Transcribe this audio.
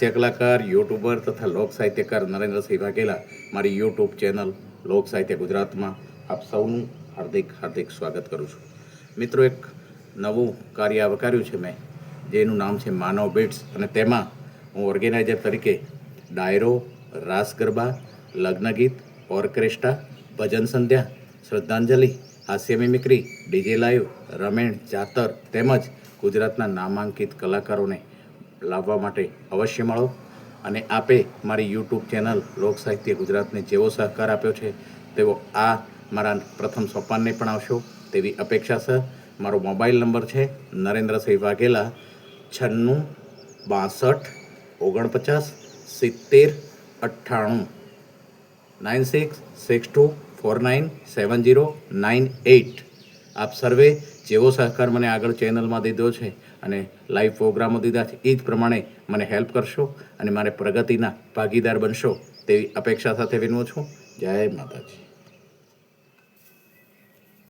હાસ્ય કલાકાર, યુટ્યુબર તથા લોક સાહિત્યકાર નરેન્દ્રસિંહ વાઘેલા મારી યુટ્યુબ ચેનલ લોક સાહિત્ય ગુજરાતમાં આપ સૌનું હાર્દિક હાર્દિક સ્વાગત કરું છું. મિત્રો, એક નવું કાર્ય આવકાર્યું છે મેં, જેનું નામ છે માનવ બિટ્સ, અને તેમાં હું ઓર્ગેનાઇઝર તરીકે ડાયરો, રાસ ગરબા, લગ્ન ગીત, ઓર્કેસ્ટ્રા, ભજન સંધ્યા, શ્રદ્ધાંજલિ, હાસ્ય મિમિક્રી, ડીજે લાઈવ, રમેણ, જાતર તેમજ ગુજરાતના નામાંકિત કલાકારોને લાવવા માટે અવશ્ય મળો. અને આપે મારી યુટ્યુબ ચેનલ લોક સાહિત્ય ગુજરાતને જેવો સહકાર આપ્યો છે તેવો આ મારા પ્રથમ સોપાનને પણ આવશો તેવી અપેક્ષા છે. મારો મોબાઈલ નંબર છે નરેન્દ્રસિંહ વાઘેલા 96 62 49 70 98 9662497098. આપ સર્વે જેવો સહકાર મને આગળ ચેનલમાં દીધો છે અને લાઈવ પ્રોગ્રામો દીધા છે, એ જ પ્રમાણે મને હેલ્પ કરશો અને મારે પ્રગતિના ભાગીદાર બનશો તેવી અપેક્ષા સાથે વિનવું છું. જય માતાજી.